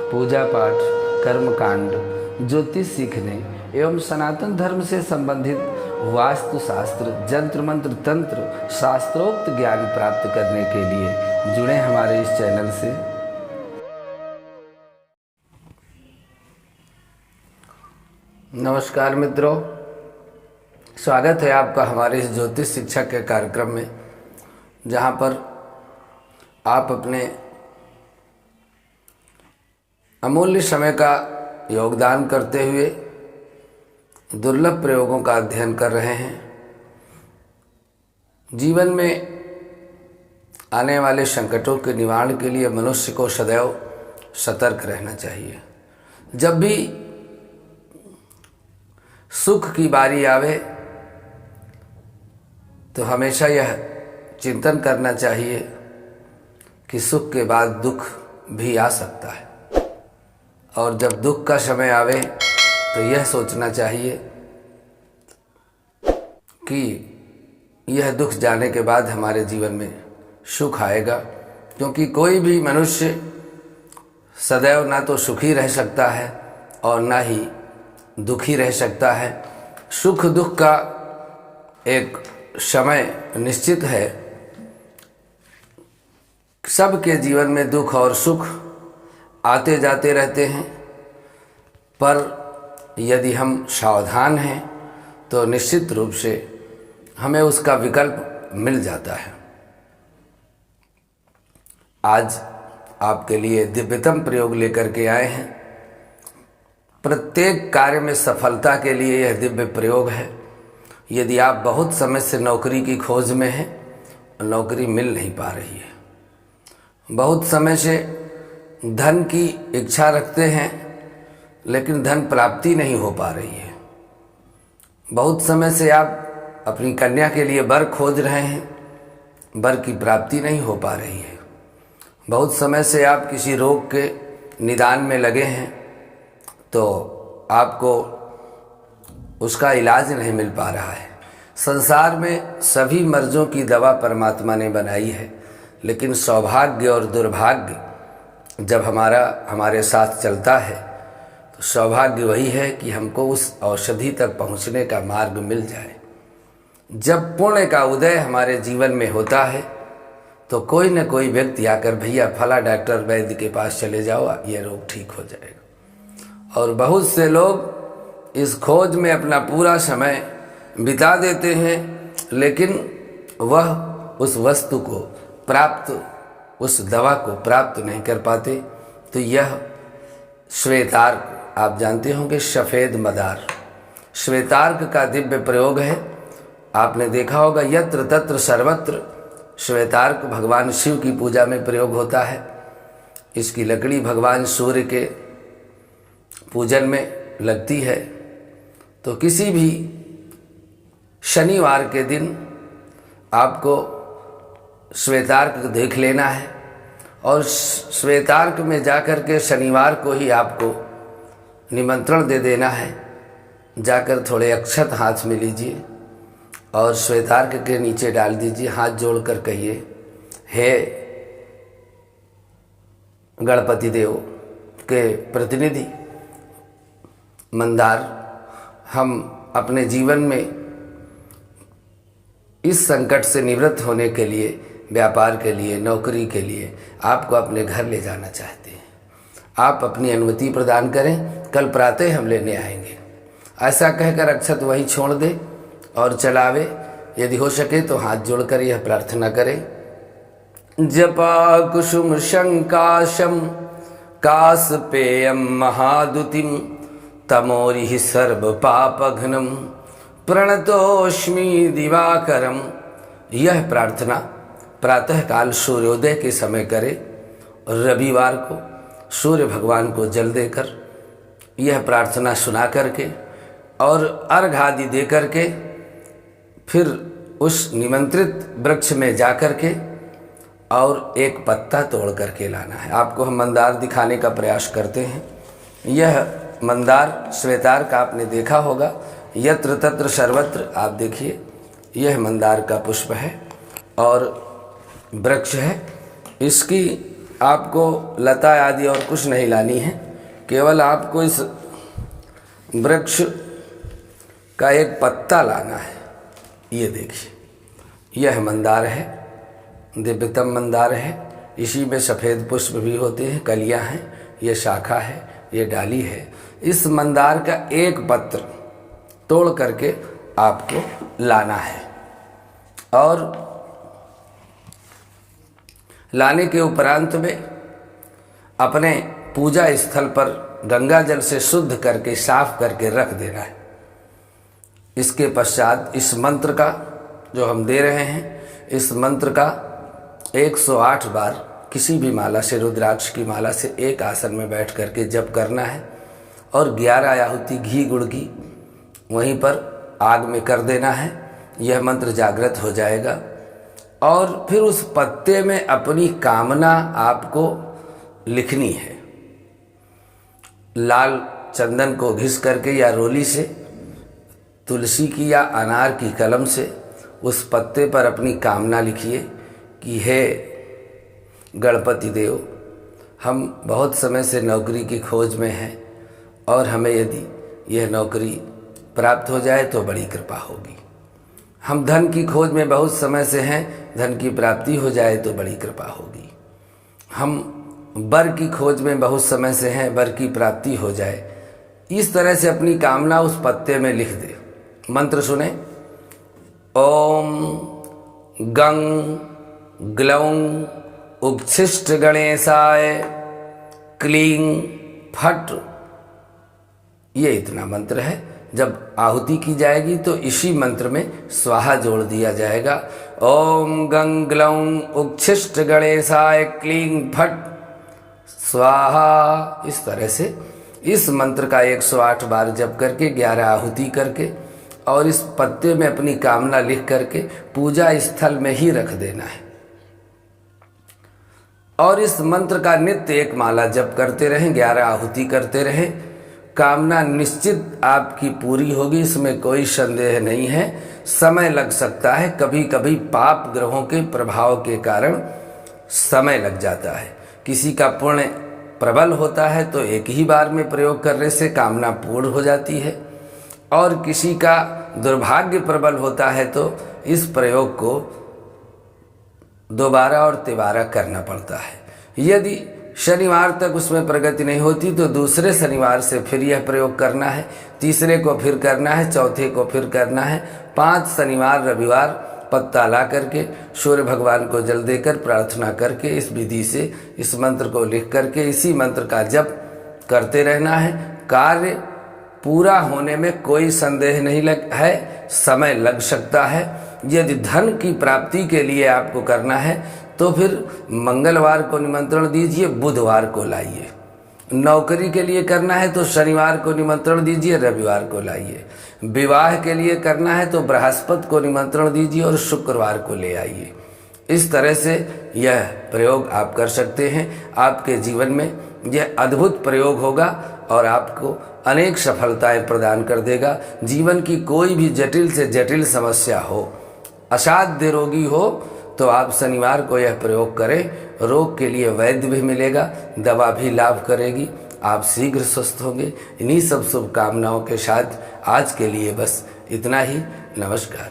पूजा पाठ, कर्मकांड, ज्योतिष सीखने एवं सनातन धर्म से संबंधित वास्तु शास्त्र, जंत्र मंत्र, तंत्र, शास्त्रोक्त ज्ञान प्राप्त करने के लिए जुड़े हमारे इस चैनल से। नमस्कार मित्रों, स्वागत है आपका हमारे इस ज्योतिष शिक्षा के कार्यक्रम में, जहां पर आप अपने अमूल्य समय का योगदान करते हुए दुर्लभ प्रयोगों का अध्ययन कर रहे हैं। जीवन में आने वाले संकटों के निवारण के लिए मनुष्य को सदैव सतर्क रहना चाहिए। जब भी सुख की बारी आवे तो हमेशा यह चिंतन करना चाहिए कि सुख के बाद दुख भी आ सकता है, और जब दुख का समय आवे तो यह सोचना चाहिए कि यह दुख जाने के बाद हमारे जीवन में सुख आएगा, क्योंकि कोई भी मनुष्य सदैव ना तो सुखी रह सकता है और ना ही दुखी रह सकता है। सुख दुख का एक समय निश्चित है। सबके जीवन में दुख और सुख आते जाते रहते हैं, पर यदि हम सावधान हैं तो निश्चित रूप से हमें उसका विकल्प मिल जाता है। आज आपके लिए दिव्यतम प्रयोग लेकर के आए हैं। प्रत्येक कार्य में सफलता के लिए यह दिव्य प्रयोग है। यदि आप बहुत समय से नौकरी की खोज में हैं, नौकरी मिल नहीं पा रही है, बहुत समय से धन की इच्छा रखते हैं लेकिन धन प्राप्ति नहीं हो पा रही है, बहुत समय से आप अपनी कन्या के लिए वर खोज रहे हैं, वर की प्राप्ति नहीं हो पा रही है, बहुत समय से आप किसी रोग के निदान में लगे हैं तो आपको उसका इलाज नहीं मिल पा रहा है। संसार में सभी मर्जों की दवा परमात्मा ने बनाई है, लेकिन सौभाग्य और दुर्भाग्य जब हमारे साथ चलता है तो सौभाग्य वही है कि हमको उस औषधि तक पहुंचने का मार्ग मिल जाए। जब पुण्य का उदय हमारे जीवन में होता है तो कोई न कोई व्यक्ति आकर, भैया फला डॉक्टर वैद्य के पास चले जाओ, ये रोग ठीक हो जाएगा। और बहुत से लोग इस खोज में अपना पूरा समय बिता देते हैं, लेकिन वह उस वस्तु को प्राप्त, उस दवा को प्राप्त नहीं कर पाते। तो यह श्वेतार्क, आप जानते होंगे सफ़ेद मदार, श्वेतार्क का दिव्य प्रयोग है। आपने देखा होगा यत्र तत्र सर्वत्र श्वेतार्क भगवान शिव की पूजा में प्रयोग होता है। इसकी लकड़ी भगवान सूर्य के पूजन में लगती है। तो किसी भी शनिवार के दिन आपको श्वेतार्क देख लेना है, और श्वेतार्क में जाकर के शनिवार को ही आपको निमंत्रण दे देना है। जाकर थोड़े अक्षत हाथ में लीजिए और श्वेतार्क के नीचे डाल दीजिए, हाथ जोड़कर कहिए, हे गणपति देव के प्रतिनिधि मंदार, हम अपने जीवन में इस संकट से निवृत्त होने के लिए, व्यापार के लिए, नौकरी के लिए आपको अपने घर ले जाना चाहते हैं। आप अपनी अनुमति प्रदान करें, कल प्रातः हम लेने आएंगे। ऐसा कहकर अक्षत वहीं छोड़ दे और चलावे। यदि हो सके तो हाथ जोड़कर यह प्रार्थना करें, जपा कुसुम शंकाशम कासपेयम महादुतिम तमोरिहि सर्व पापघ्नम प्रणतोष्मि दिवाकरम। यह प्रार्थना प्रातःकाल सूर्योदय के समय करें, और रविवार को सूर्य भगवान को जल देकर यह प्रार्थना सुना करके और अर्घ आदि दे करके फिर उस निमंत्रित वृक्ष में जा कर के और एक पत्ता तोड़ करके लाना है। आपको हम मंदार दिखाने का प्रयास करते हैं। यह मंदार श्वेतार्क आपने देखा होगा, यत्र तत्र सर्वत्र, आप देखिए यह मंदार का पुष्प है और वृक्ष है। इसकी आपको लता आदि और कुछ नहीं लानी है, केवल आपको इस वृक्ष का एक पत्ता लाना है। ये देखिए, यह मंदार है, दिव्यतम मंदार है। इसी में सफ़ेद पुष्प भी होते हैं, कलियां हैं, ये शाखा है, ये डाली है। इस मंदार का एक पत्र तोड़ करके आपको लाना है और लाने के उपरांत में अपने पूजा स्थल पर गंगा जल से शुद्ध करके साफ करके रख देना है। इसके पश्चात इस मंत्र का जो हम दे रहे हैं, इस मंत्र का 108 बार किसी भी माला से, रुद्राक्ष की माला से एक आसन में बैठ करके जप करना है और 11 आहुति घी गुड़ की वहीं पर आग में कर देना है। यह मंत्र जागृत हो जाएगा और फिर उस पत्ते में अपनी कामना आपको लिखनी है। लाल चंदन को घिस करके या रोली से, तुलसी की या अनार की कलम से उस पत्ते पर अपनी कामना लिखिए कि हे गणपति देव, हम बहुत समय से नौकरी की खोज में हैं और हमें यदि यह नौकरी प्राप्त हो जाए तो बड़ी कृपा होगी। हम धन की खोज में बहुत समय से हैं, धन की प्राप्ति हो जाए तो बड़ी कृपा होगी। हम वर की खोज में बहुत समय से हैं, वर की प्राप्ति हो जाए। इस तरह से अपनी कामना उस पत्ते में लिख दे। मंत्र सुने। ओम गंग ग्लौं उच्छिष्ट गणेशाय क्लीं फट। ये इतना मंत्र है। जब आहुति की जाएगी तो इसी मंत्र में स्वाहा जोड़ दिया जाएगा। ओम गंग ग्लौं उच्छिष्ट गणेशाय क्लीं फट स्वाहा। इस तरह से इस मंत्र का 108 बार जप करके 11 आहुति करके और इस पत्ते में अपनी कामना लिख करके पूजा स्थल में ही रख देना है और इस मंत्र का नित्य एक माला जप करते रहें, 11 आहुति करते रहें। कामना निश्चित आपकी पूरी होगी, इसमें कोई संदेह नहीं है। समय लग सकता है, कभी कभी पाप ग्रहों के प्रभाव के कारण समय लग जाता है। किसी का पुण्य प्रबल होता है तो एक ही बार में प्रयोग करने से कामना पूर्ण हो जाती है और किसी का दुर्भाग्य प्रबल होता है तो इस प्रयोग को दोबारा और तिबारा करना पड़ता है। यदि शनिवार तक उसमें प्रगति नहीं होती तो दूसरे शनिवार से फिर यह प्रयोग करना है, तीसरे को फिर करना है, चौथे को फिर करना है। 5 शनिवार रविवार पत्ता ला करके सूर्य भगवान को जल देकर प्रार्थना करके इस विधि से इस मंत्र को लिख करके इसी मंत्र का जप करते रहना है। कार्य पूरा होने में कोई संदेह नहीं है, समय लग सकता है। यदि धन की प्राप्ति के लिए आपको करना है तो फिर मंगलवार को निमंत्रण दीजिए, बुधवार को लाइए। नौकरी के लिए करना है तो शनिवार को निमंत्रण दीजिए, रविवार को लाइए। विवाह के लिए करना है तो बृहस्पति को निमंत्रण दीजिए और शुक्रवार को ले आइए। इस तरह से यह प्रयोग आप कर सकते हैं। आपके जीवन में यह अद्भुत प्रयोग होगा और आपको अनेक सफलताएं प्रदान कर देगा। जीवन की कोई भी जटिल से जटिल समस्या हो, असाध्य रोगी हो तो आप शनिवार को यह प्रयोग करें। रोग के लिए वैद्य भी मिलेगा, दवा भी लाभ करेगी, आप शीघ्र स्वस्थ होंगे। इन्हीं सब शुभकामनाओं के साथ आज के लिए बस इतना ही। नमस्कार।